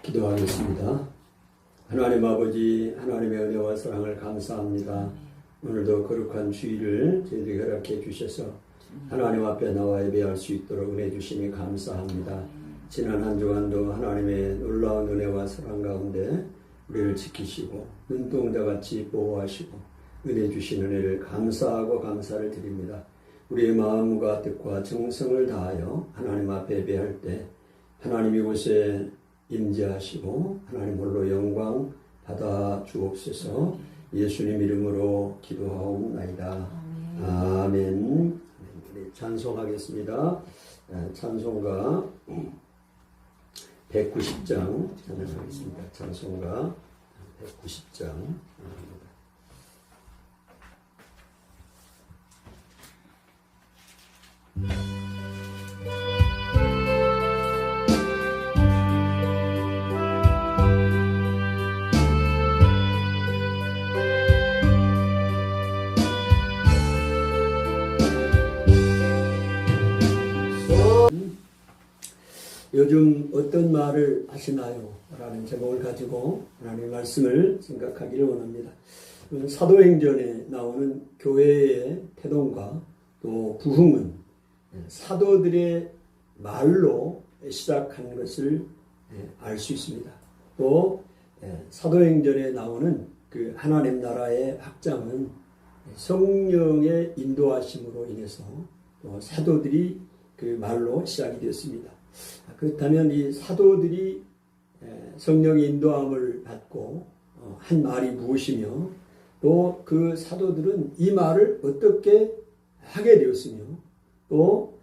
기도하겠습니다. 하나님 아버지, 하나님의 은혜와 사랑을 감사합니다. 오늘도 거룩한 주일을 저희들이 허락해 주셔서 하나님 앞에 나와 예배할 수 있도록 은혜 주시니 감사합니다. 지난 한 주간도 하나님의 놀라운 은혜와 사랑 가운데 우리를 지키시고 눈동자같이 보호하시고 은혜 주신 은혜를 감사하고 감사를 드립니다. 우리의 마음과 뜻과 정성을 다하여 하나님 앞에 예배할 때 하나님 이곳에 임재하시고 하나님 홀로 영광 받아 주옵소서. 예수님 이름으로 기도하옵나이다. 아멘. 네, 찬송하겠습니다. 찬송가 190장 찬송하겠습니다. 찬송가 190장. 요즘 어떤 말을 하시나요? 라는 제목을 가지고 하나님의 말씀을 생각하기를 원합니다. 사도행전에 나오는 교회의 태동과 또 부흥은 사도들의 말로 시작한 것을 알 수 있습니다. 또 사도행전에 나오는 그 하나님 나라의 확장은 성령의 인도하심으로 인해서 또 사도들이 그 말로 시작이 되었습니다. 그렇다면 이 사도들이 성령의 인도함을 받고 한 말이 무엇이며 또 그 사도들은 이 말을 어떻게 하게 되었으며 또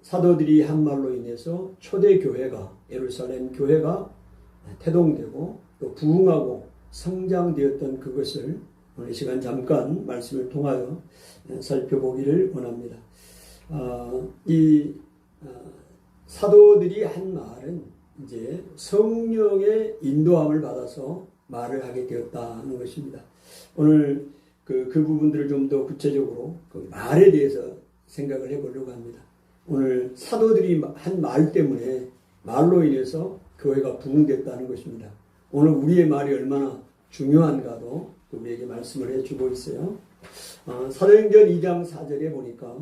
사도들이 한 말로 인해서 초대 교회가 예루살렘 교회가 태동되고 또 부흥하고 성장되었던 그것을 오늘 시간 잠깐 말씀을 통하여 살펴보기를 원합니다. 사도들이 한 말은 이제 성령의 인도함을 받아서 말을 하게 되었다는 것입니다. 오늘 그 부분들을 좀 더 구체적으로 그 말에 대해서 생각을 해보려고 합니다. 오늘 사도들이 한 말 때문에 말로 인해서 교회가 부흥됐다는 것입니다. 오늘 우리의 말이 얼마나 중요한가도 우리에게 말씀을 해주고 있어요. 사도행전 2장 4절에 보니까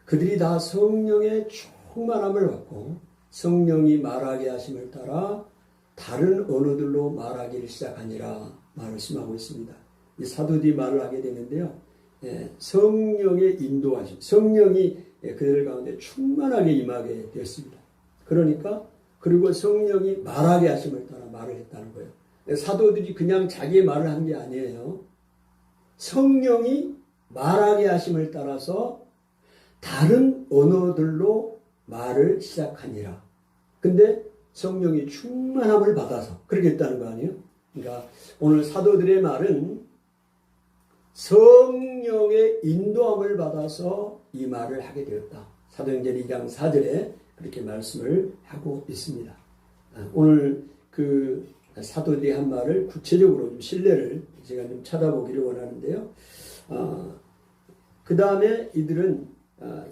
그들이 다 성령의 충만함을 받고 성령이 말하게 하심을 따라 다른 언어들로 말하기를 시작하니라 말씀하고 있습니다. 이 사도들이 말을 하게 되는데요. 성령의 인도하심, 성령이 그들 가운데 충만하게 임하게 되었습니다. 그리고 성령이 말하게 하심을 따라 말을 했다는 거예요. 사도들이 그냥 자기의 말을 한 게 아니에요. 성령이 말하게 하심을 따라서 다른 언어들로 말을 시작하니라. 근데 성령이 충만함을 받아서 그렇게 했다는 거 아니에요? 그러니까 오늘 사도들의 말은 성령의 인도함을 받아서 이 말을 하게 되었다. 사도행전 2장 4절에 그렇게 말씀을 하고 있습니다. 오늘 그 사도들이 한 말을 구체적으로 좀 신뢰를 제가 좀 찾아보기를 원하는데요. 그 다음에 이들은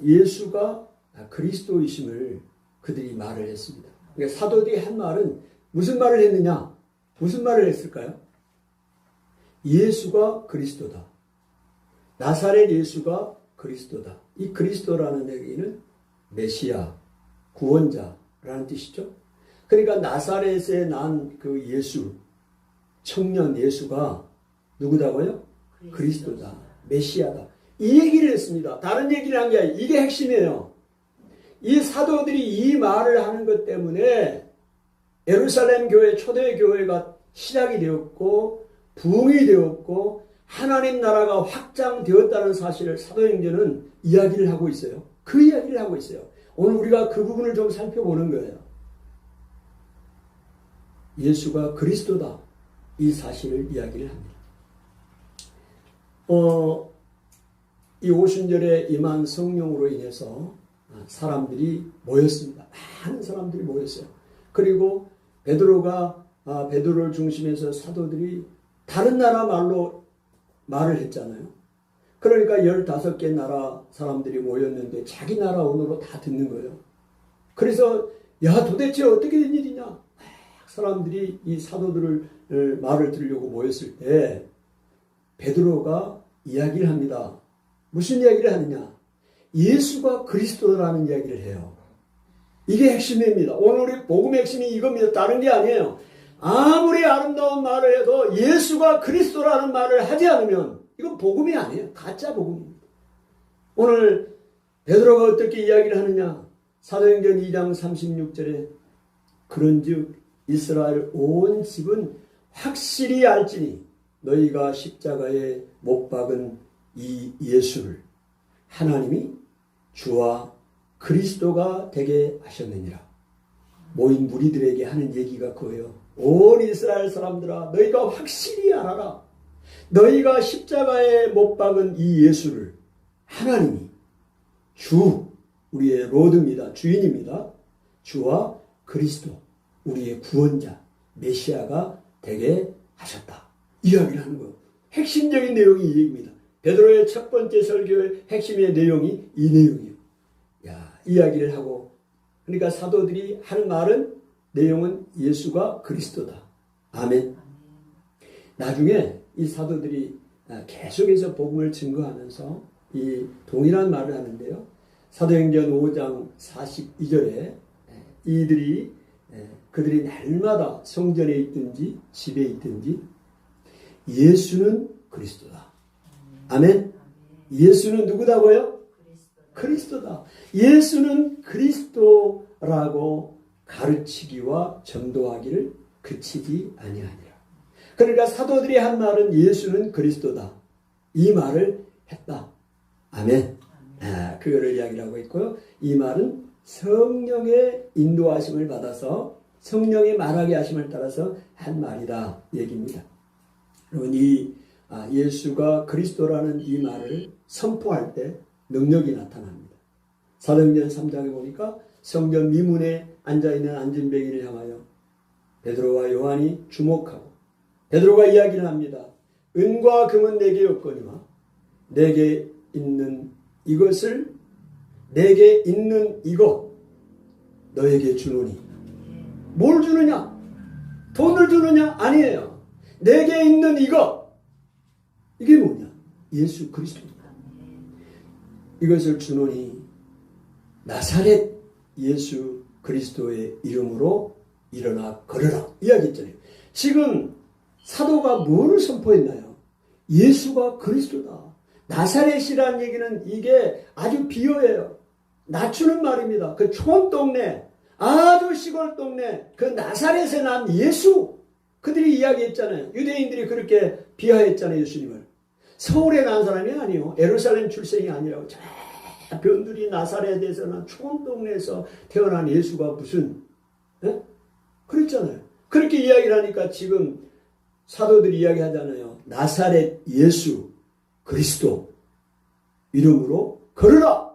예수가 그리스도이심을 그들이 말을 했습니다. 그러니까 사도들이 한 말은 무슨 말을 했느냐? 무슨 말을 했을까요? 예수가 그리스도다. 나사렛 예수가 그리스도다. 이 그리스도라는 얘기는 메시아, 구원자라는 뜻이죠. 그러니까 나사렛에 난 그 예수, 청년 예수가 누구다고요? 그리스도다. 메시아다. 이 얘기를 했습니다. 다른 얘기를 한 게 아니에요. 이게 핵심이에요. 이 사도들이 이 말을 하는 것 때문에 예루살렘 교회, 초대 교회가 시작이 되었고 부흥이 되었고 하나님 나라가 확장되었다는 사실을 사도행전은 이야기를 하고 있어요. 그 이야기를 하고 있어요. 오늘 우리가 그 부분을 좀 살펴보는 거예요. 예수가 그리스도다. 이 사실을 이야기를 합니다. 이 오순절에 임한 성령으로 인해서 사람들이 모였습니다. 많은 사람들이 모였어요. 그리고 베드로를 중심해서 사도들이 다른 나라 말로 말을 했잖아요. 그러니까 15개 나라 사람들이 모였는데 자기 나라 언어로 다 듣는 거예요. 그래서 야 도대체 어떻게 된 일이냐 사람들이 이 사도들을 말을 들으려고 모였을 때 베드로가 이야기를 합니다. 무슨 이야기를 하느냐? 예수가 그리스도라는 이야기를 해요. 이게 핵심입니다. 오늘 복음의 핵심이 이겁니다. 다른 게 아니에요. 아무리 아름다운 말을 해도 예수가 그리스도라는 말을 하지 않으면 이건 복음이 아니에요. 가짜 복음입니다. 오늘 베드로가 어떻게 이야기를 하느냐? 사도행전 2장 36절에 그런즉 이스라엘 온 집은 확실히 알지니 너희가 십자가에 못 박은 이 예수를 하나님이 주와 그리스도가 되게 하셨느니라. 모인 무리들에게 하는 얘기가 그거예요. 온 이스라엘 사람들아, 너희가 확실히 알아라. 너희가 십자가에 못 박은 이 예수를 하나님이 주, 우리의 로드입니다. 주인입니다. 주와 그리스도, 우리의 구원자, 메시아가 되게 하셨다. 이야기를 하는 거예요. 핵심적인 내용이 이 얘기입니다. 베드로의 첫 번째 설교의 핵심의 내용이 이 내용이에요. 이야기를 하고, 그러니까 사도들이 하는 말은, 내용은 예수가 그리스도다. 아멘. 나중에 이 사도들이 계속해서 복음을 증거하면서 이 동일한 말을 하는데요. 사도행전 5장 42절에 이들이 그들이 날마다 성전에 있든지 집에 있든지 예수는 그리스도다. 아멘. 예수는 누구다고요? 그리스도다. 예수는 그리스도라고 가르치기와 전도하기를 그치지 아니하니라. 그러니까 사도들이 한 말은 예수는 그리스도다. 이 말을 했다. 아멘. 그거를 이야기를 하고 있고요. 이 말은 성령의 인도하심을 받아서 성령의 말하게 하심을 따라서 한 말이다 얘기입니다. 여러분 이 예수가 그리스도라는 이 말을 선포할 때 능력이 나타납니다. 사도행전 3장에 보니까 성전 미문에 앉아있는 안진뱅이를 향하여 베드로와 요한이 주목하고 베드로가 이야기를 합니다. 은과 금은 내게 없거니와 내게 있는 이것을 내게 있는 이거 너에게 주노니. 뭘 주느냐? 돈을 주느냐? 아니에요. 내게 있는 이거. 이게 뭐냐? 예수 그리스도입니다. 이것을 주노니 나사렛 예수 그리스도의 이름으로 일어나 걸으라. 이야기했잖아요. 지금 사도가 뭐를 선포했나요? 예수가 그리스도다. 나사렛이라는 얘기는 이게 아주 비유예요. 낮추는 말입니다. 그 촌동네, 아주 시골 동네, 그 나사렛에 난 예수. 그들이 이야기했잖아요. 유대인들이 그렇게 비하했잖아요. 예수님을. 서울에 난 사람이 아니요. 예루살렘 출생이 아니라고. 저 변두리 나사렛에서 난 촌동네에서 태어난 예수가 무슨, 에? 그랬잖아요. 그렇게 이야기를 하니까 지금 사도들이 이야기하잖아요. 나사렛 예수 그리스도 이름으로 걸으라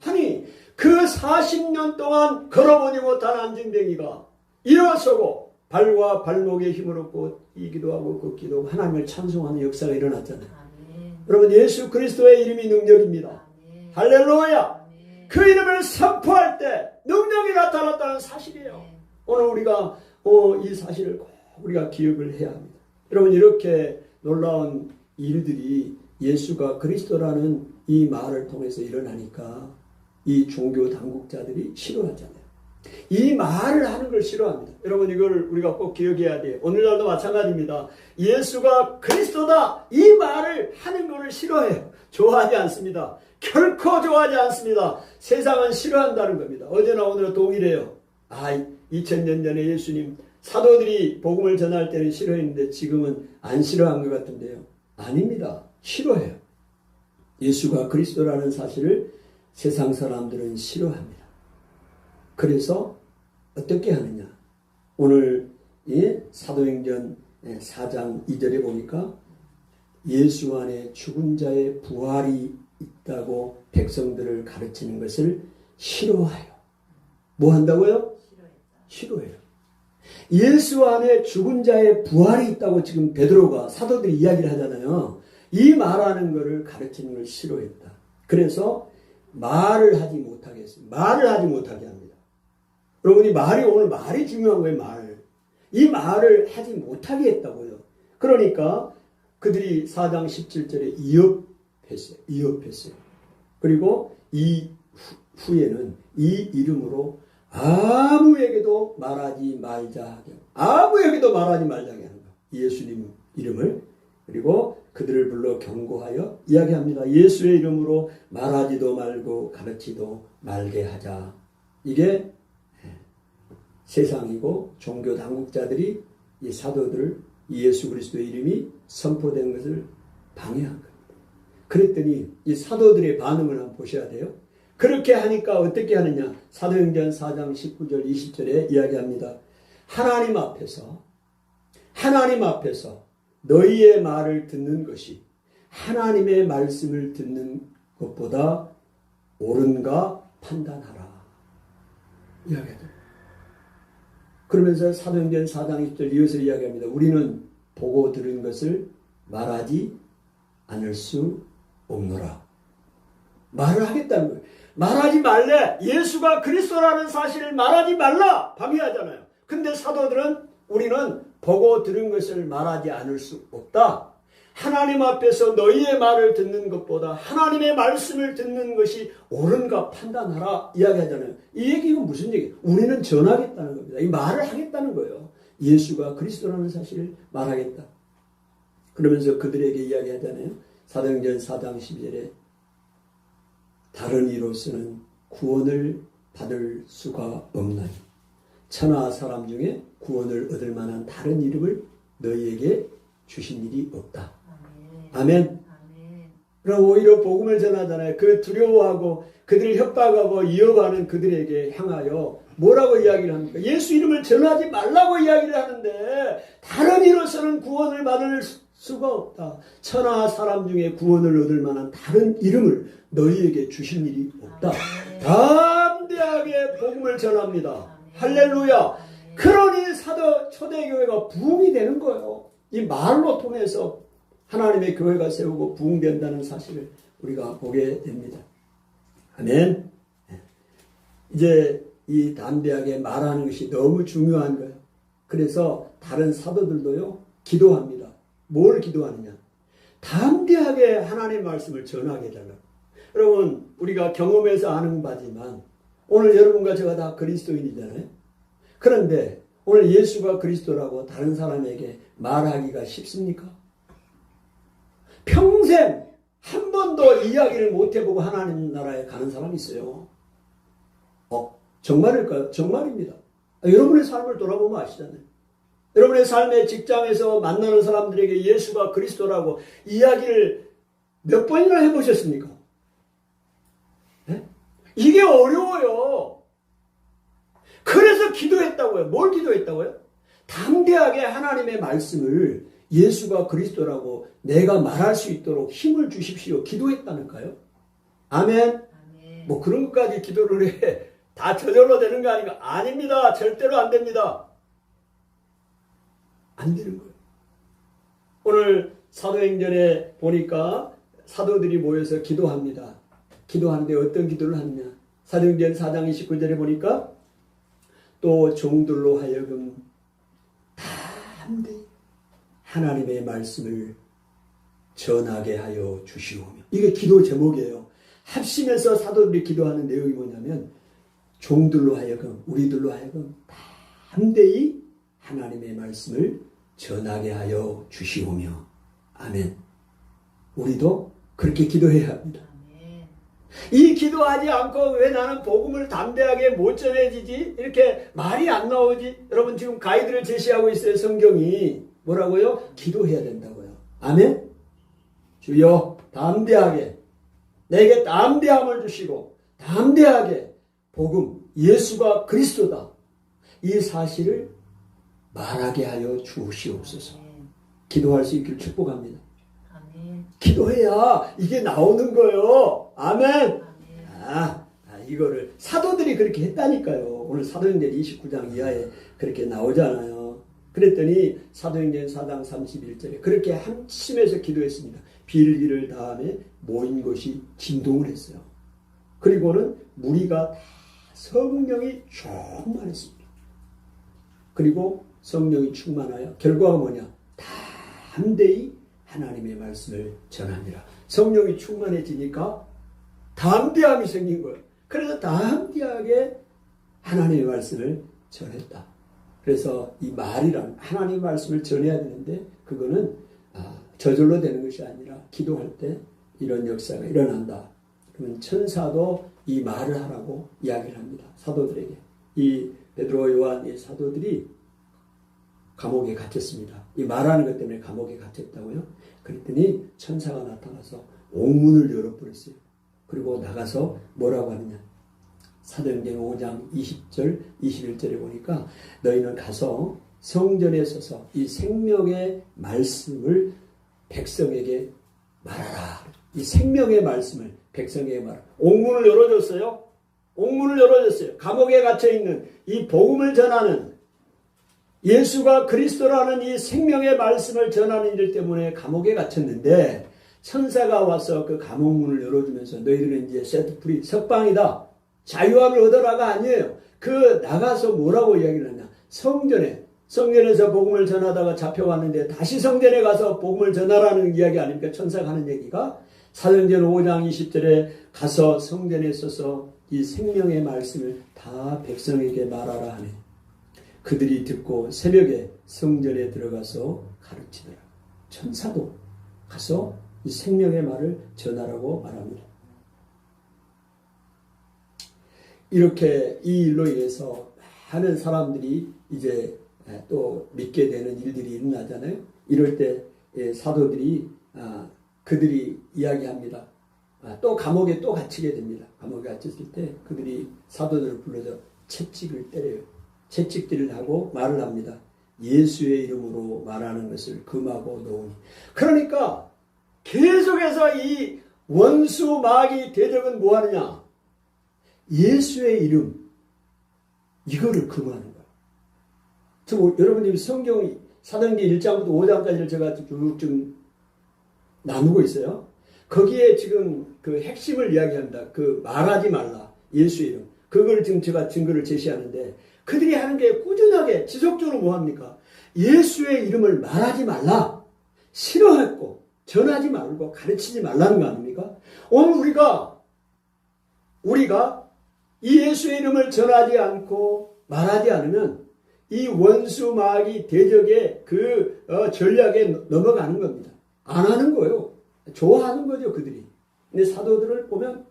하니 그 40년 동안 걸어보지 못한 안진뱅이가 일어서고 발과 발목에 힘을 얻고 뛰기도 하고 걷기도 하고 하나님을 찬송하는 역사가 일어났잖아요. 아멘. 여러분 예수 그리스도의 이름이 능력입니다. 아멘. 할렐루야. 아멘. 그 이름을 선포할 때 능력이 나타났다는 사실이에요. 아멘. 오늘 우리가 이 사실을 꼭 우리가 기억을 해야 합니다. 여러분 이렇게 놀라운 일들이 예수가 그리스도라는 이 말을 통해서 일어나니까 이 종교 당국자들이 싫어하잖아요. 이 말을 하는 걸 싫어합니다. 여러분 이걸 우리가 꼭 기억해야 돼요. 오늘날도 마찬가지입니다. 예수가 그리스도다 이 말을 하는 것을 싫어해요. 좋아하지 않습니다. 결코 좋아하지 않습니다. 세상은 싫어한다는 겁니다. 어제나 오늘은 동일해요. 2000년 전에 예수님 사도들이 복음을 전할 때는 싫어했는데 지금은 안 싫어한 것 같은데요. 아닙니다. 싫어해요. 예수가 그리스도라는 사실을 세상 사람들은 싫어합니다. 그래서 어떻게 하느냐. 오늘 사도행전 4장 2절에 보니까 예수 안에 죽은 자의 부활이 있다고 백성들을 가르치는 것을 싫어해요. 뭐 한다고요? 싫어해요. 예수 안에 죽은 자의 부활이 있다고 지금 베드로가 사도들이 이야기를 하잖아요. 이 말하는 것을 가르치는 걸 싫어했다. 그래서 말을 하지 못하게 했습니다. 말을 하지 못하게 합니다. 여러분이 오늘 말이 중요한 거예요. 말. 이 말을 하지 못하게 했다고요. 그러니까 그들이 4장 17절에 이업했어요. 그리고 이 후에는 이 이름으로 아무에게도 말하지 말자 하게 하고, 아무에게도 말하지 말자 하게 하는 거예요. 예수님 이름을. 그리고 그들을 불러 경고하여 이야기합니다. 예수의 이름으로 말하지도 말고 가르치도 말게 하자. 이게 세상이고 종교 당국자들이 이 사도들 예수 그리스도의 이름이 선포된 것을 방해한 겁니다. 그랬더니 이 사도들의 반응을 한번 보셔야 돼요. 그렇게 하니까 어떻게 하느냐. 사도행전 4장 19절 20절에 이야기합니다. 하나님 앞에서 너희의 말을 듣는 것이 하나님의 말씀을 듣는 것보다 옳은가 판단하라. 이야기하죠. 그러면서 사도행전 4장 20절 이어서 이야기합니다. 우리는 보고 들은 것을 말하지 않을 수 없노라. 말을 하겠다는 거예요. 말하지 말래. 예수가 그리스도라는 사실을 말하지 말라. 방해하잖아요. 근데 사도들은 우리는 보고 들은 것을 말하지 않을 수 없다. 하나님 앞에서 너희의 말을 듣는 것보다 하나님의 말씀을 듣는 것이 옳은가 판단하라 이야기하잖아요. 이 얘기가 무슨 얘기예요? 우리는 전하겠다는 겁니다. 이 말을 하겠다는 거예요. 예수가 그리스도라는 사실을 말하겠다. 그러면서 그들에게 이야기하잖아요. 사도행전 4장 12절에 다른 이로서는 구원을 받을 수가 없나니 천하 사람 중에 구원을 얻을 만한 다른 이름을 너희에게 주신 일이 없다. 아멘. 그럼 오히려 복음을 전하잖아요. 그 두려워하고 그들을 협박하고 이어가는 그들에게 향하여 뭐라고 이야기를 합니까? 예수 이름을 전하지 말라고 이야기를 하는데 다른 이로서는 구원을 받을 수가 없다. 천하 사람 중에 구원을 얻을 만한 다른 이름을 너희에게 주신 일이 없다. 담대하게 복음을 전합니다. 할렐루야. 그러니 사도 초대교회가 부흥이 되는 거예요. 이 말로 통해서 하나님의 교회가 세우고 부흥된다는 사실을 우리가 보게 됩니다. 아멘. 이제 이 담대하게 말하는 것이 너무 중요한 거예요. 그래서 다른 사도들도요 기도합니다. 뭘 기도하느냐? 담대하게 하나님의 말씀을 전하게 해달라고. 여러분 우리가 경험해서 아는 바지만 오늘 여러분과 제가 다 그리스도인이잖아요. 그런데 오늘 예수가 그리스도라고 다른 사람에게 말하기가 쉽습니까? 평생 한 번도 이야기를 못 해보고 하나님 나라에 가는 사람이 있어요. 정말일까요? 정말입니다. 여러분의 삶을 돌아보면 아시잖아요. 여러분의 삶의 직장에서 만나는 사람들에게 예수가 그리스도라고 이야기를 몇 번이나 해보셨습니까? 네? 이게 어려워요. 그래서 기도했다고요. 뭘 기도했다고요? 담대하게 하나님의 말씀을 예수가 그리스도라고 내가 말할 수 있도록 힘을 주십시오. 기도했다니까요. 아멘. 뭐 그런 것까지 기도를 해. 다 저절로 되는 거 아닌가? 아닙니다. 절대로 안 됩니다. 안 되는 거예요. 오늘 사도행전에 보니까 사도들이 모여서 기도합니다. 기도하는데 어떤 기도를 하느냐? 사도행전 4장 29절에 보니까 또 종들로 하여금 담대히 하나님의 말씀을 전하게 하여 주시오며. 이게 기도 제목이에요. 합심해서 사도들이 기도하는 내용이 뭐냐면 종들로 하여금 우리들로 하여금 담대히 하나님의 말씀을 전하게 하여 주시오며. 아멘. 우리도 그렇게 기도해야 합니다. 이 기도하지 않고 왜 나는 복음을 담대하게 못 전해지지? 이렇게 말이 안 나오지? 여러분 지금 가이드를 제시하고 있어요. 성경이. 뭐라고요? 기도해야 된다고요. 아멘. 주여 담대하게 내게 담대함을 주시고 담대하게 복음 예수가 그리스도다 이 사실을 말하게 하여 주시옵소서. 기도할 수 있기를 축복합니다. 아멘. 기도해야 이게 나오는 거예요. 아멘. 이거를 사도들이 그렇게 했다니까요. 오늘 사도행전 29장 이하에 그렇게 나오잖아요. 그랬더니 사도행전 4장 31절에 그렇게 한심해서 기도했습니다. 빌기를 다음에 모인 것이 진동을 했어요. 그리고는 무리가 다 성령이 충만했습니다. 그리고 성령이 충만하여 결과가 뭐냐? 담대히 하나님의 말씀을 전합니다. 성령이 충만해지니까 담대함이 생긴 거예요. 그래서 담대하게 하나님의 말씀을 전했다. 그래서 이 말이란 하나님의 말씀을 전해야 되는데 그거는 저절로 되는 것이 아니라 기도할 때 이런 역사가 일어난다. 그러면 천사도 이 말을 하라고 이야기를 합니다. 사도들에게. 이 베드로, 요한 이 사도들이 감옥에 갇혔습니다. 이 말하는 것 때문에 감옥에 갇혔다고요. 그랬더니 천사가 나타나서 옥문을 열어버렸어요. 그리고 나가서 뭐라고 하느냐. 사도행전 5장 20절 21절에 보니까 너희는 가서 성전에 서서 이 생명의 말씀을 백성에게 말하라. 이 생명의 말씀을 백성에게 말하라. 옥문을 열어줬어요. 옥문을 열어줬어요. 감옥에 갇혀있는 이 복음을 전하는 예수가 그리스도라는 이 생명의 말씀을 전하는 일 때문에 감옥에 갇혔는데 천사가 와서 그 감옥문을 열어주면서 너희들은 이제 세트프리 석방이다. 자유함을 얻어라가 아니에요. 그 나가서 뭐라고 이야기를 하냐. 성전에서 복음을 전하다가 잡혀왔는데 다시 성전에 가서 복음을 전하라는 이야기 아닙니까? 천사가 하는 얘기가 사도행전 5장 20절에 가서 성전에 서서 이 생명의 말씀을 다 백성에게 말하라 하네. 그들이 듣고 새벽에 성전에 들어가서 가르치더라. 천사도 가서 이 생명의 말을 전하라고 말합니다. 이렇게 이 일로 인해서 많은 사람들이 이제 또 믿게 되는 일들이 일어나잖아요. 이럴 때 사도들이 그들이 이야기합니다. 또 감옥에 또 갇히게 됩니다. 감옥에 갇혔을 때 그들이 사도들을 불러서 채찍을 때려요. 채찍질을 하고 말을 합니다. 예수의 이름으로 말하는 것을 금하고 놓으니. 그러니까 계속해서 이 원수 마귀 대적은 뭐 하느냐? 예수의 이름 이거를 금하는 거예요. 여러분들이 성경 사도행전 1장부터 5장까지를 제가 쭉 나누고 있어요. 거기에 지금 그 핵심을 이야기합니다. 그 말하지 말라. 예수의 이름. 그걸 지금 제가 증거를 제시하는데 그들이 하는 게 꾸준하게 지속적으로 뭐합니까? 예수의 이름을 말하지 말라. 싫어했고 전하지 말고 가르치지 말라는 거 아닙니까? 오늘 우리가 이 예수의 이름을 전하지 않고 말하지 않으면 이 원수 마귀 대적의 그 전략에 넘어가는 겁니다. 안 하는 거예요. 좋아하는 거죠, 그들이. 근데 사도들을 보면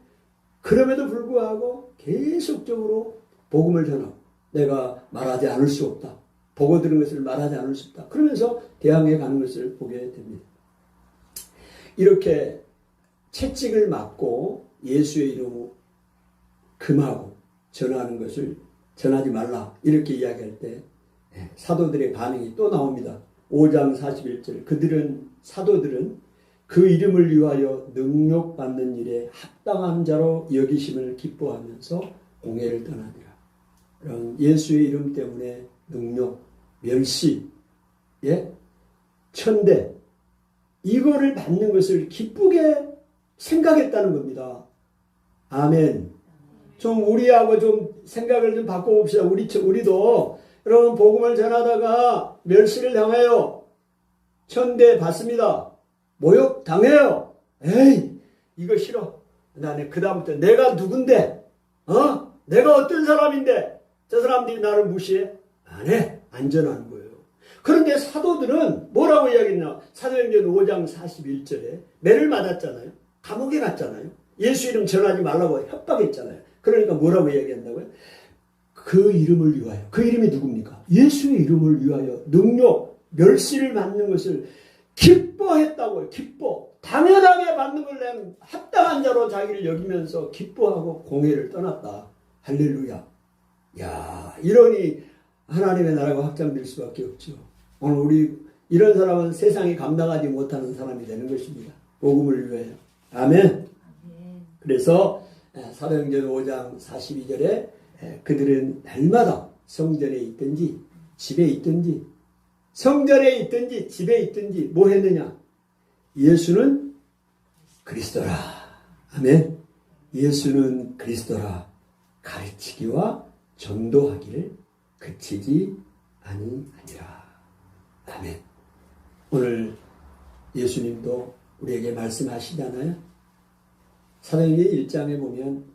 그럼에도 불구하고 계속적으로 복음을 전하고 내가 말하지 않을 수 없다. 보고 들은 것을 말하지 않을 수 없다. 그러면서 대항해 가는 것을 보게 됩니다. 이렇게 채찍을 맞고 예수의 이름으로 금하고 전하는 것을 전하지 말라. 이렇게 이야기할 때 사도들의 반응이 또 나옵니다. 5장 41절 사도들은 그 이름을 위하여 능력받는 일에 합당한 자로 여기심을 기뻐하면서 공회를 떠나니라. 그런 예수의 이름 때문에 능력, 멸시, 천대 이거를 받는 것을 기쁘게 생각했다는 겁니다. 아멘. 좀 우리하고 좀 생각을 좀 바꿔봅시다. 우리도 여러분 복음을 전하다가 멸시를 당해요. 천대 받습니다. 모욕 당해요. 에이 이거 싫어. 나는 그 다음부터 내가 누군데? 내가 어떤 사람인데 저 사람들이 나를 무시해? 안 해. 안전한 거예요. 그런데 사도들은 뭐라고 이야기했나? 사도행전 5장 41절에 매를 맞았잖아요. 감옥에 갔잖아요. 예수 이름 전하지 말라고 협박했잖아요. 그러니까 뭐라고 이야기한다고요? 그 이름을 위하여. 그 이름이 누굽니까? 예수의 이름을 위하여 능력, 멸시를 받는 것을 기뻐했다고요. 기뻐. 당연하게 받는 걸 낸 합당한 자로 자기를 여기면서 기뻐하고 공회를 떠났다. 할렐루야. 야, 이러니 하나님의 나라가 확장될 수밖에 없죠. 오늘 우리 이런 사람은 세상이 감당하지 못하는 사람이 되는 것입니다. 복음을 위하여. 아멘. 그래서 사도행전 5장 42절에 그들은 날마다 성전에 있든지 집에 있든지 성전에 있든지 집에 있든지 뭐 했느냐? 예수는 그리스도라. 아멘. 예수는 그리스도라. 가르치기와 전도하기를 그치지 아니라. 아멘. 오늘 예수님도 우리에게 말씀하시잖아요. 사도행전 1장에 보면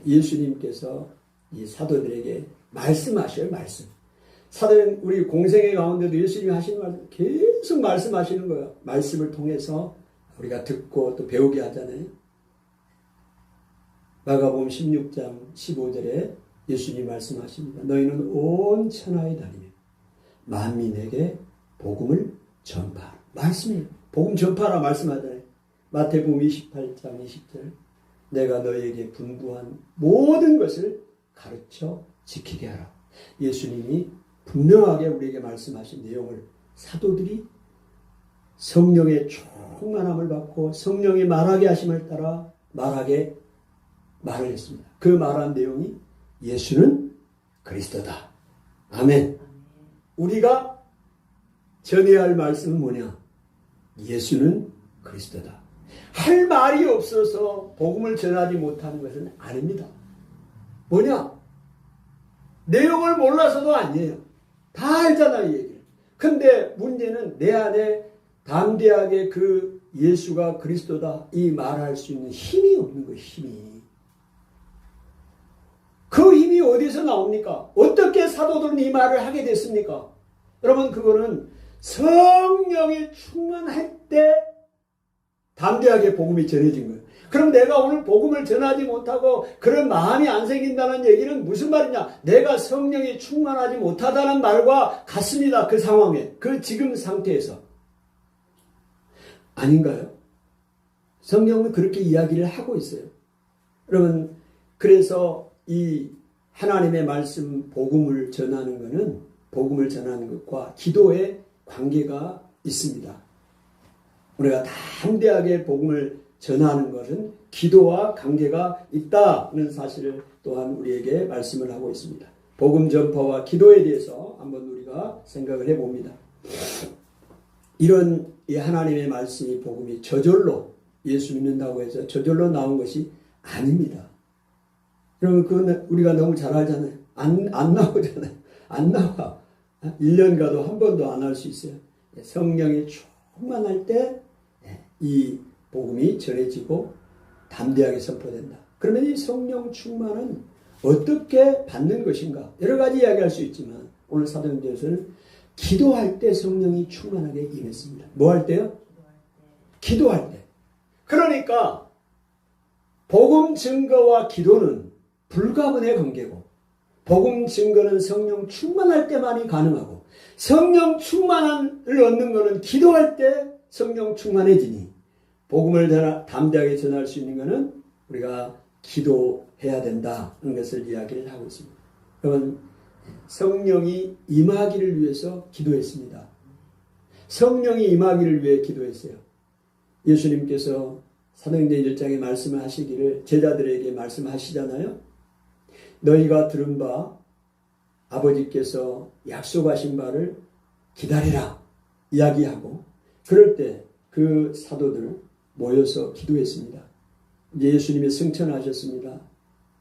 예수님께서 이 사도들에게 말씀하셔요. 말씀. 사도행 우리 공생의 가운데도 예수님이 하시는 말씀 계속 말씀하시는 거예요. 말씀을 통해서 우리가 듣고 또 배우게 하잖아요. 마가복음 16장 15절에 예수님이 말씀하십니다. 너희는 온 천하에 다니며 만민에게 복음을 전파하라. 말씀이에요. 복음 전파하라 말씀하잖아요. 마태복음 28장 20절 내가 너희에게 분부한 모든 것을 가르쳐 지키게 하라. 예수님이 분명하게 우리에게 말씀하신 내용을 사도들이 성령의 충만함을 받고 성령의 말하게 하심을 따라 말을 했습니다. 그 말한 내용이 예수는 그리스도다. 아멘. 우리가 전해야 할 말씀은 뭐냐? 예수는 그리스도다. 할 말이 없어서 복음을 전하지 못하는 것은 아닙니다. 뭐냐? 내용을 몰라서도 아니에요. 다 알잖아요, 이 얘기를. 근데 문제는 내 안에 담대하게 그 예수가 그리스도다 이 말할 수 있는 힘이 없는 거예요. 힘이. 그 힘이 어디서 나옵니까? 어떻게 사도들은 이 말을 하게 됐습니까? 여러분 그거는 성령이 충만할 때 담대하게 복음이 전해진 거예요. 그럼 내가 오늘 복음을 전하지 못하고 그런 마음이 안 생긴다는 얘기는 무슨 말이냐? 내가 성령이 충만하지 못하다는 말과 같습니다. 그 상황에. 그 지금 상태에서. 아닌가요? 성경은 그렇게 이야기를 하고 있어요. 여러분 그래서 이 하나님의 말씀 복음을 전하는 것은 복음을 전하는 것과 기도의 관계가 있습니다. 우리가 담대하게 복음을 전하는 것은 기도와 관계가 있다는 사실을 또한 우리에게 말씀을 하고 있습니다. 복음 전파와 기도에 대해서 한번 우리가 생각을 해봅니다. 이런 이 하나님의 말씀이 복음이 저절로 예수 믿는다고 해서 저절로 나온 것이 아닙니다. 여러분 그건 우리가 너무 잘 알잖아요. 안 나오잖아요. 안 나와. 1년 가도 한 번도 안 할 수 있어요. 성령이 충만할 때 이 복음이 전해지고 담대하게 선포된다. 그러면 이 성령 충만은 어떻게 받는 것인가? 여러 가지 이야기할 수 있지만 오늘 사도행전에서는 기도할 때 성령이 충만하게 임했습니다. 뭐 할 때요? 기도할 때. 그러니까 복음 증거와 기도는 불가분의 관계고 복음 증거는 성령 충만할 때만이 가능하고 성령 충만을 얻는 것은 기도할 때 성령 충만해지니 복음을 담대하게 전할 수 있는 것은 우리가 기도해야 된다는 것을 이야기를 하고 있습니다. 여러분 성령이 임하기를 위해서 기도했습니다. 성령이 임하기를 위해 기도했어요. 예수님께서 사도행전 1장에 말씀을 하시기를 제자들에게 말씀하시잖아요. 너희가 들은 바 아버지께서 약속하신 바를 기다리라 이야기하고 그럴 때 그 사도들 모여서 기도했습니다. 예수님이 승천하셨습니다.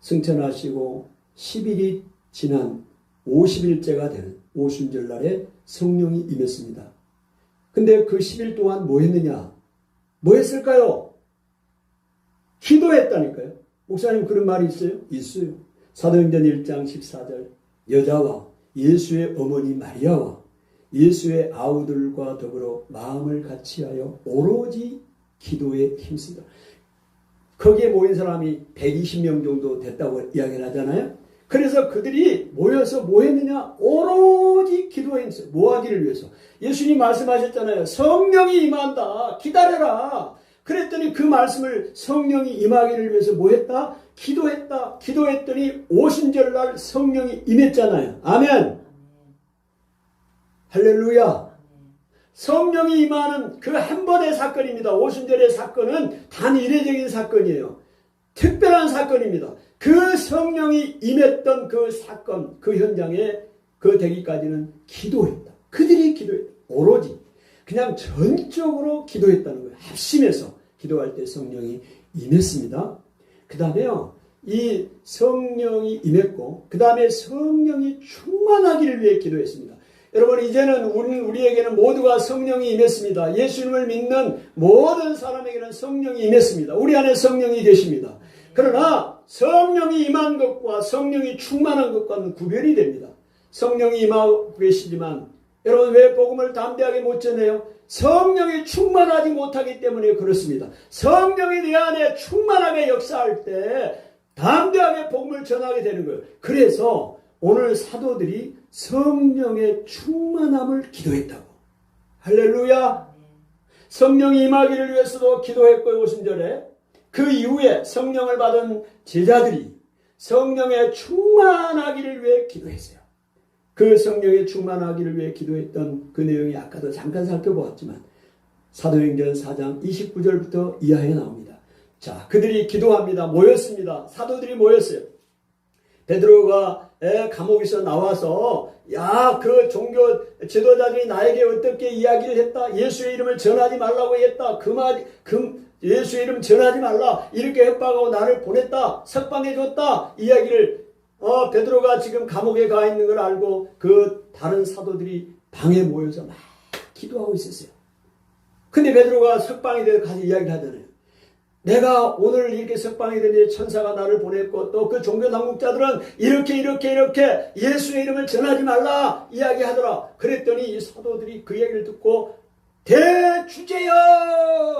승천하시고 10일이 지난 50일째가 되는 오순절날에 성령이 임했습니다. 근데 그 10일 동안 뭐 했느냐? 뭐 했을까요? 기도했다니까요. 목사님 그런 말이 있어요? 있어요. 사도행전 1장 14절 여자와 예수의 어머니 마리아와 예수의 아우들과 더불어 마음을 같이하여 오로지 기도에 힘쓰다. 거기에 모인 사람이 120명 정도 됐다고 이야기를 하잖아요. 그래서 그들이 모여서 뭐 했느냐? 오로지 기도에 힘써. 뭐 하기를 위해서? 예수님 말씀하셨잖아요. 성령이 임한다. 기다려라. 그랬더니 그 말씀을 성령이 임하기를 위해서 뭐 했다? 기도했다. 기도했더니 오순절날 성령이 임했잖아요. 아멘. 할렐루야. 성령이 임하는 그 한 번의 사건입니다. 오순절의 사건은 단 이례적인 사건이에요. 특별한 사건입니다. 그 성령이 임했던 그 사건, 그 현장에 그 되기까지는 기도했다. 그들이 기도했다. 오로지 그냥 전적으로 기도했다는 거예요. 합심해서 기도할 때 성령이 임했습니다. 그 다음에요. 이 성령이 임했고 그 다음에 성령이 충만하기를 위해 기도했습니다. 여러분 이제는 우리에게는 모두가 성령이 임했습니다. 예수님을 믿는 모든 사람에게는 성령이 임했습니다. 우리 안에 성령이 계십니다. 그러나 성령이 임한 것과 성령이 충만한 것과는 구별이 됩니다. 성령이 임하고 계시지만 여러분 왜 복음을 담대하게 못 전해요? 성령이 충만하지 못하기 때문에 그렇습니다. 성령이 내 안에 충만하게 역사할 때 담대하게 복음을 전하게 되는 거예요. 그래서 오늘 사도들이 성령의 충만함을 기도했다고. 할렐루야. 성령이 임하기를 위해서도 기도했고요. 50절에 그 이후에 성령을 받은 제자들이 성령의 충만하기를 위해 기도했어요. 그 성령의 충만하기를 위해 기도했던 그 내용이 아까도 잠깐 살펴보았지만 사도행전 4장 29절부터 이하에 나옵니다. 자, 그들이 기도합니다. 모였습니다. 사도들이 모였어요. 베드로가 감옥에서 나와서 그 종교 지도자들이 나에게 어떻게 이야기를 했다. 예수의 이름을 전하지 말라고 했다. 예수의 이름 전하지 말라. 이렇게 협박하고 나를 보냈다. 석방해 줬다. 이야기를 베드로가 지금 감옥에 가 있는 걸 알고 그 다른 사도들이 방에 모여서 막 기도하고 있었어요. 근데 베드로가 석방이 돼서 가서 이야기를 하잖아요. 내가 오늘 이렇게 석방이 되니 천사가 나를 보냈고 또 그 종교 당국자들은 이렇게 예수의 이름을 전하지 말라 이야기하더라. 그랬더니 이 사도들이 그 얘기를 듣고 대주제여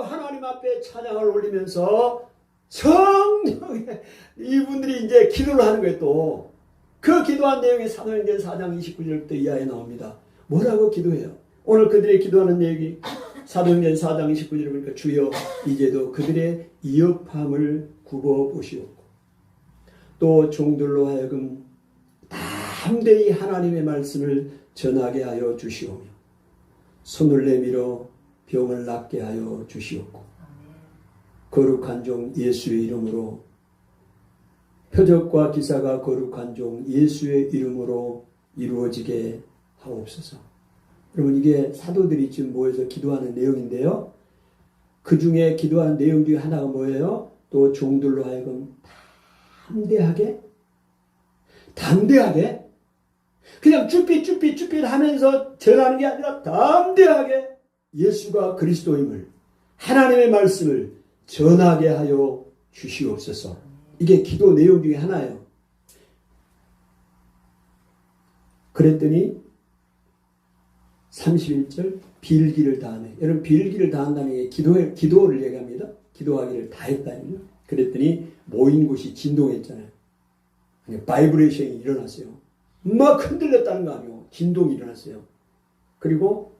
하나님 앞에 찬양을 올리면서 성령에 이분들이 이제 기도를 하는 거예요. 또 그 기도한 내용이 사도행전 4장 29절부터 이하에 나옵니다. 뭐라고 기도해요? 오늘 그들이 기도하는 얘기 사도행전 4장 29절에 보니까 주여 이제도 그들의 이업함을 굽어보시옵고 또 종들로 하여금 담대히 하나님의 말씀을 전하게 하여 주시오며 손을 내밀어 병을 낫게 하여 주시옵고 거룩한 종 예수의 이름으로 표적과 기사가 거룩한 중 예수의 이름으로 이루어지게 하옵소서. 여러분 이게 사도들이 지금 모여서 기도하는 내용인데요. 그 중에 기도하는 내용 중에 하나가 뭐예요? 또 종들로 하여금 담대하게 그냥 쭈삣 하면서 전하는 게 아니라 담대하게 예수가 그리스도임을 하나님의 말씀을 전하게 하여 주시옵소서. 이게 기도 내용 중에 하나예요. 그랬더니 31절 빌기를 다하네. 여러분 빌기를 다한다는 게 기도를 얘기합니다. 기도하기를 다했다는 거. 그랬더니 모인 곳이 진동했잖아요. 바이브레이션이 일어났어요. 막 흔들렸다는 거 아니에요. 진동이 일어났어요. 그리고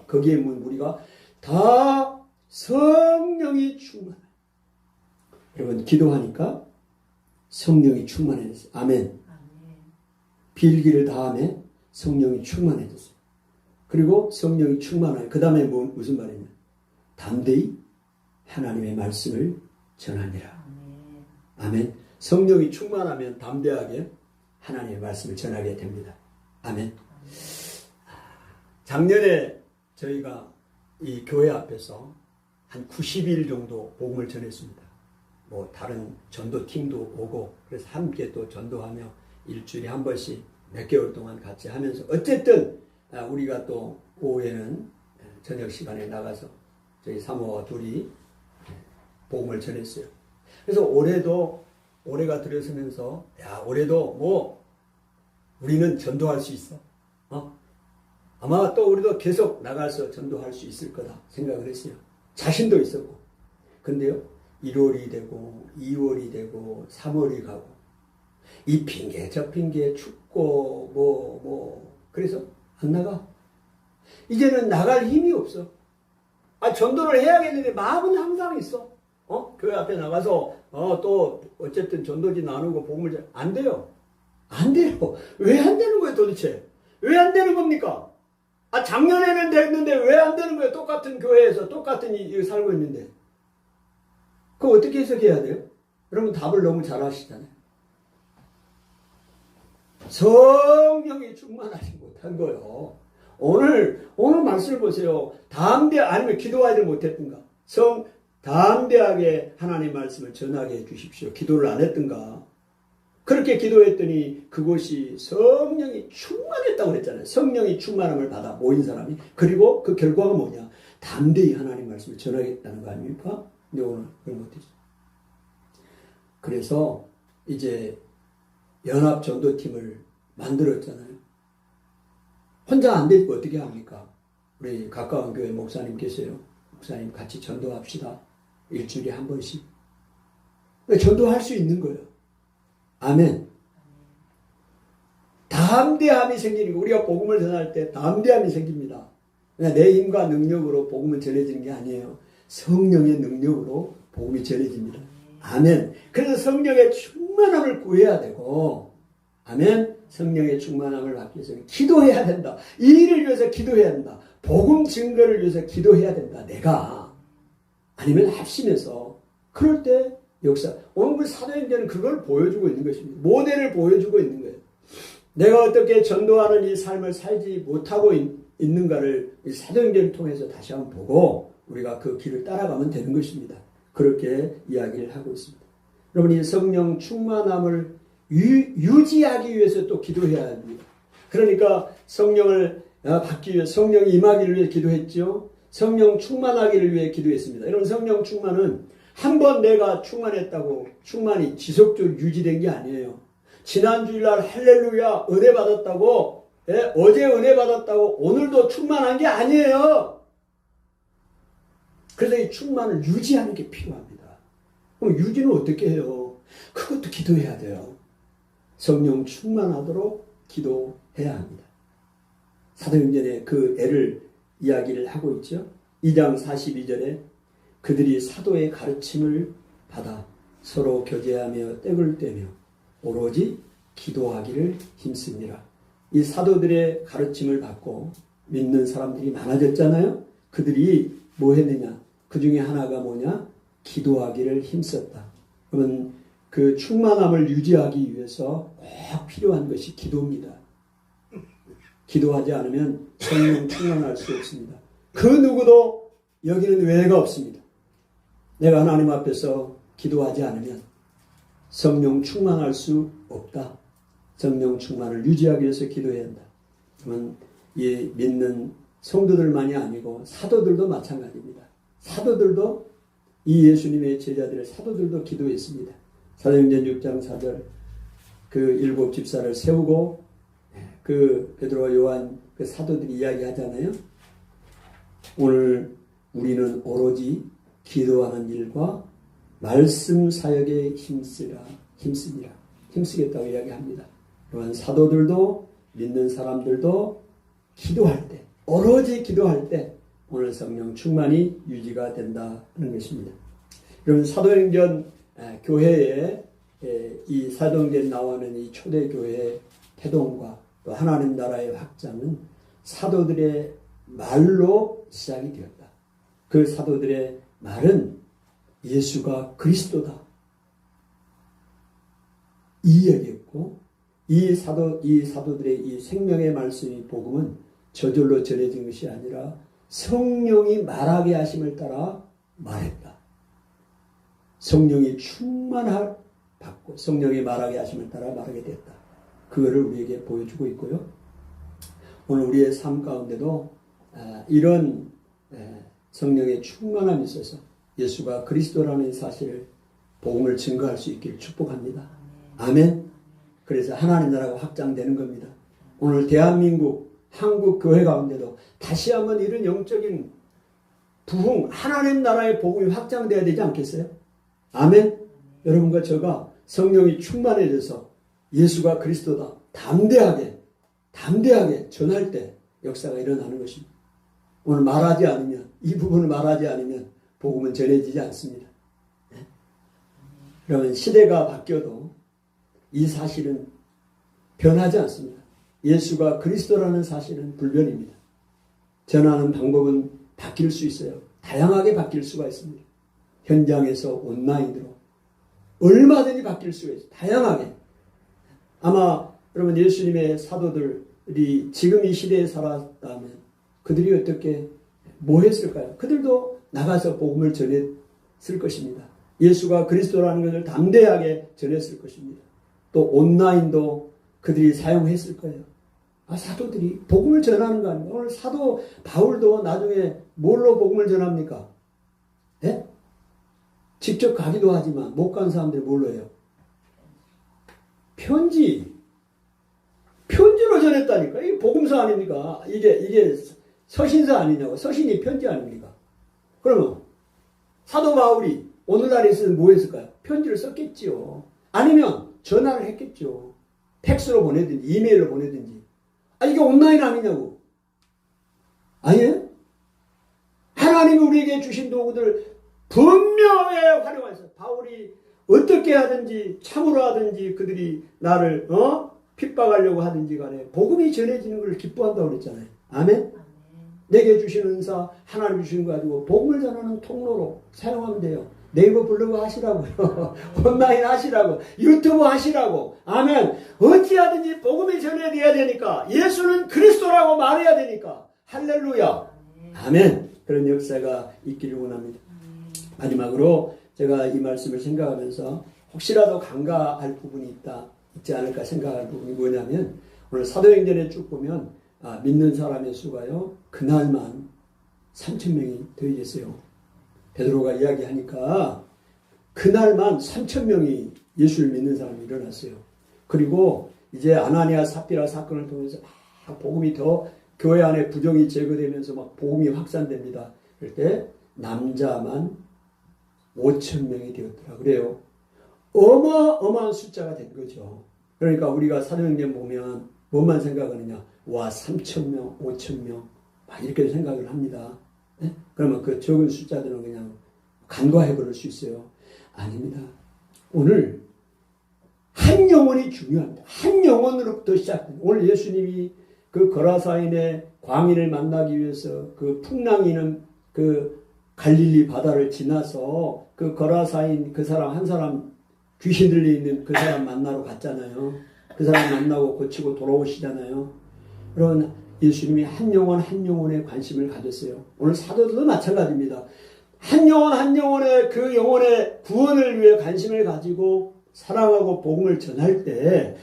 거기에 있는 무리가 다 성령이 충만해요. 여러분 기도하니까 성령이 충만해졌어요. 아멘. 빌기를 다음에 성령이 충만해졌어요. 그리고 성령이 충만해요. 그 다음에 무슨 말이냐? 담대히 하나님의 말씀을 전하니라. 아멘. 성령이 충만하면 담대하게 하나님의 말씀을 전하게 됩니다. 아멘. 작년에 저희가 이 교회 앞에서 한 90일 정도 복음을 전했습니다. 다른 전도팀도 오고 그래서 함께 또 전도하며 일주일에 한 번씩 몇 개월 동안 같이 하면서 어쨌든 우리가 또 오후에는 저녁 시간에 나가서 저희 사모와 둘이 복음을 전했어요. 그래서 올해가 들어서면서 올해도 우리는 전도할 수 있어. 아마 또 우리도 계속 나가서 전도할 수 있을 거다 생각을 했어요. 자신도 있었고. 근데요 1월이 되고 2월이 되고 3월이 가고 이 핑계 저 핑계 춥고 그래서 안 나가. 이제는 나갈 힘이 없어. 전도를 해야겠는데 마음은 항상 있어. 교회 앞에 나가서 또 어쨌든 전도지 나누고 복음을 안 돼요. 왜 안 되는 거예요 도대체? 왜 안 되는 겁니까? 작년에는 됐는데 왜 안 되는 거예요? 똑같은 교회에서 똑같은 이 살고 있는데. 그거 어떻게 해석해야 돼요? 여러분 답을 너무 잘 아시잖아요. 성령이 충만하지 못한 거예요. 오늘 말씀을 보세요. 아니면 기도하지 못했던가? 담대하게 하나님의 말씀을 전하게 해 주십시오. 기도를 안 했던가? 그렇게 기도했더니 그곳이 성령이 충만했다고 그랬잖아요. 성령이 충만함을 받아 모인 사람이. 그리고 그 결과가 뭐냐? 담대히 하나님 말씀을 전하겠다는 거 아닙니까? 근데 오늘 그런 것들이. 그래서 이제 연합 전도팀을 만들었잖아요. 혼자 안 되고 어떻게 합니까? 우리 가까운 교회 목사님 계세요. 목사님 같이 전도합시다. 일주일에 한 번씩. 전도할 수 있는 거예요. 아멘. 담대함이 생기는 거. 우리가 복음을 전할 때 담대함이 생깁니다. 그냥 내 힘과 능력으로 복음은 전해지는 게 아니에요. 성령의 능력으로 복음이 전해집니다. 아멘. 그래서 성령의 충만함을 구해야 되고, 아멘. 성령의 충만함을 받기 위해서는 기도해야 된다. 이 일을 위해서 기도해야 된다. 복음 증거를 위해서 기도해야 된다. 내가. 아니면 합심해서. 그럴 때 역사. 오늘 사도행전은 그걸 보여주고 있는 것입니다. 모델을 보여주고 있는 거예요. 내가 어떻게 전도하는 이 삶을 살지 못하고 있는가를 사도행전을 통해서 다시 한번 보고 우리가 그 길을 따라가면 되는 것입니다. 그렇게 이야기를 하고 있습니다. 여러분, 이 성령 충만함을 유지하기 위해서 또 기도해야 합니다. 그러니까 성령을 받기 위해 성령이 임하기를 위해 기도했죠. 성령 충만하기를 위해 기도했습니다. 여러분, 성령 충만은 한번 내가 충만했다고 충만이 지속적으로 유지된 게 아니에요. 지난 주일날 할렐루야 은혜 받았다고, 어제 은혜 받았다고 오늘도 충만한 게 아니에요. 그래서 이 충만을 유지하는 게 필요합니다. 그럼 유지는 어떻게 해요? 그것도 기도해야 돼요. 성령 충만하도록 기도해야 합니다. 사도행전에 그 애를 이야기를 하고 있죠. 2장 42절에 그들이 사도의 가르침을 받아 서로 교제하며 떼굴 떼며 오로지 기도하기를 힘씁니다. 이 사도들의 가르침을 받고 믿는 사람들이 많아졌잖아요. 그들이 뭐 했느냐? 그 중에 하나가 뭐냐? 기도하기를 힘썼다. 그러면 그 충만함을 유지하기 위해서 꼭 필요한 것이 기도입니다. 기도하지 않으면 성령 충만할 수 없습니다. 그 누구도 여기는 외가 없습니다. 내가 하나님 앞에서 기도하지 않으면 성령 충만할 수 없다. 성령 충만을 유지하기 위해서 기도해야 한다. 그러면 이 믿는 성도들만이 아니고 사도들도 마찬가지입니다. 사도들도 이 예수님의 제자들의 사도들도 기도했습니다. 사도행전 6장 4절 그 일곱 집사를 세우고 그 베드로와 요한 그 사도들이 이야기하잖아요. 오늘 우리는 오로지 기도하는 일과 말씀 사역에 힘쓰겠다고 이야기합니다. 또한 사도들도 믿는 사람들도 기도할 때, 오로지 기도할 때 오늘 성령 충만이 유지가 된다는 것입니다. 여러분, 사도행전 교회에 이 사도행전에 나오는 이 초대교회의 태동과 또 하나님 나라의 확장은 사도들의 말로 시작이 되었다. 그 사도들의 말은 예수가 그리스도다. 이 이야기였고, 이 사도들의 이 생명의 말씀이 복음은 저절로 전해진 것이 아니라 성령이 말하게 하심을 따라 말했다. 성령이 충만할 받고 성령이 말하게 하심을 따라 말하게 됐다. 그거를 우리에게 보여주고 있고요. 오늘 우리의 삶 가운데도 이런 성령의 충만함이 있어서 예수가 그리스도라는 사실을 복음을 증거할 수 있기를 축복합니다. 아멘. 그래서 하나님 나라가 확장되는 겁니다. 오늘 대한민국 한국 교회 가운데도 다시 한번 이런 영적인 부흥, 하나님 나라의 복음이 확장되어야 되지 않겠어요? 아멘. 여러분과 저가 성령이 충만해져서 예수가 그리스도다 담대하게 전할 때 역사가 일어나는 것입니다. 오늘 말하지 않으면, 이 부분을 말하지 않으면 복음은 전해지지 않습니다. 그러면 시대가 바뀌어도 이 사실은 변하지 않습니다. 예수가 그리스도라는 사실은 불변입니다. 전하는 방법은 바뀔 수 있어요. 다양하게 바뀔 수가 있습니다. 현장에서 온라인으로 얼마든지 바뀔 수가 있어요. 다양하게. 아마 여러분, 예수님의 사도들이 지금 이 시대에 살았다면 그들이 어떻게 뭐 했을까요? 그들도 나가서 복음을 전했을 것입니다. 예수가 그리스도라는 것을 담대하게 전했을 것입니다. 또 온라인도 그들이 사용했을 거예요. 사도들이 복음을 전하는 거 아닙니까? 오늘 사도 바울도 나중에 뭘로 복음을 전합니까? 예? 직접 가기도 하지만 못 간 사람들이 뭘로 해요? 편지로 전했다니까. 이게 복음서 아닙니까? 이게 서신서 아니냐고. 서신이 편지 아닙니까? 그러면 사도 바울이 오늘날에 있으면 뭐 했을까요? 편지를 썼겠지요. 아니면 전화를 했겠죠. 팩스로 보내든지 이메일로 보내든지. 이게 온라인 아니냐고. 아니에요? 하나님이 우리에게 주신 도구들 분명히 활용해서 바울이 어떻게 하든지 참으로 하든지 그들이 나를 핍박하려고 하든지 간에 복음이 전해지는 걸 기뻐한다고 그랬잖아요. 아멘? 내게 주신 은사 하나님 주신 거 가지고 복음을 전하는 통로로 사용하면 돼요. 네이버 블로그 하시라고요. 온라인 하시라고. 유튜브 하시라고. 아멘. 어찌하든지 복음이 전해져야 되니까. 예수는 그리스도라고 말해야 되니까. 할렐루야. 아멘. 그런 역사가 있기를 원합니다. 마지막으로 제가 이 말씀을 생각하면서 혹시라도 간과할 부분이 있지 않을까 생각할 부분이 뭐냐면 오늘 사도행전에 쭉 보면 믿는 사람의 수가요. 그날만 3,000명이 더해졌어요. 베드로가 이야기하니까 그날만 3,000명이 예수를 믿는 사람이 일어났어요. 그리고 이제 아나니아 삽비라 사건을 통해서 막 복음이 더 교회 안에 부정이 제거되면서 막 복음이 확산됩니다. 그럴 때 남자만 5,000명이 되었더라 그래요. 어마어마한 숫자가 된 거죠. 그러니까 우리가 사도행전 보면 뭐만 생각하느냐. 와 3,000명, 5,000명 막 이렇게 생각을 합니다. 네? 그러면 그 적은 숫자들은 그냥 간과해버릴 수 있어요. 아닙니다. 오늘 한 영혼이 중요합니다. 한 영혼으로부터 시작됩니다. 오늘 예수님이 그 거라사인의 광인을 만나기 위해서 그 풍랑이는 그 갈릴리 바다를 지나서 그 거라사인 그 사람 한 사람 귀신 들려 있는 그 사람 만나러 갔잖아요. 그 사람 만나고 고치고 돌아오시잖아요. 그런 예수님이 한 영혼 한 영혼에 관심을 가졌어요. 오늘 사도들도 마찬가지입니다. 한 영혼 한 영혼의 그 영혼의 구원을 위해 관심을 가지고 사랑하고 복음을 전할 때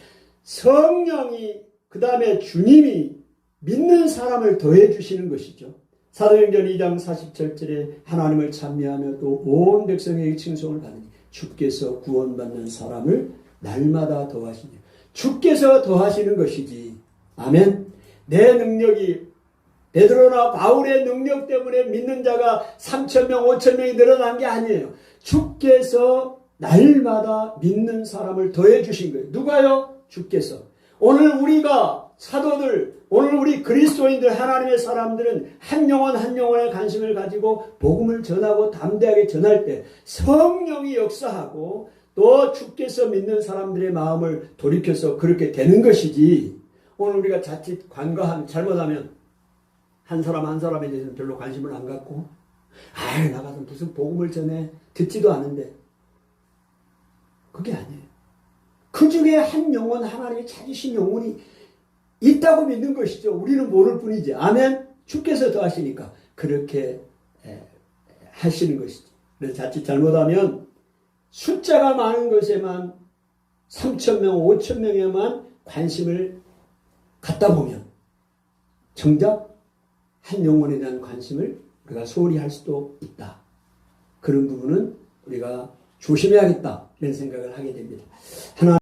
성령이 그 다음에 주님이 믿는 사람을 더해 주시는 것이죠. 사도행전 2장 47절에 하나님을 찬미하며 또 온 백성에게 칭송을 받으니 주께서 구원받는 사람을 날마다 더하시니 주께서 더하시는 것이지. 아멘. 내 능력이 베드로나 바울의 능력 때문에 믿는 자가 3,000명, 5,000명이 늘어난 게 아니에요. 주께서 날마다 믿는 사람을 더해 주신 거예요. 누가요? 주께서. 오늘 우리가 사도들, 오늘 우리 그리스도인들, 하나님의 사람들은 한 영혼 한 영혼에 관심을 가지고 복음을 전하고 담대하게 전할 때 성령이 역사하고 또 주께서 믿는 사람들의 마음을 돌이켜서 그렇게 되는 것이지. 오늘 우리가 자칫 잘못하면 한 사람 한 사람에 대해서는 별로 관심을 안 갖고 나가서 무슨 복음을 전해 듣지도 않은데 그게 아니에요. 그 중에 한 영혼 하나님이 찾으신 영혼이 있다고 믿는 것이죠. 우리는 모를 뿐이지. 아멘. 주께서 더 하시니까 그렇게 하시는 것이죠. 그래서 자칫 잘못하면 숫자가 많은 것에만 3,000명, 5,000명에만 관심을 갖다 보면 정작 한 영혼에 대한 관심을 우리가 소홀히 할 수도 있다. 그런 부분은 우리가 조심해야겠다 이런 생각을 하게 됩니다. 하나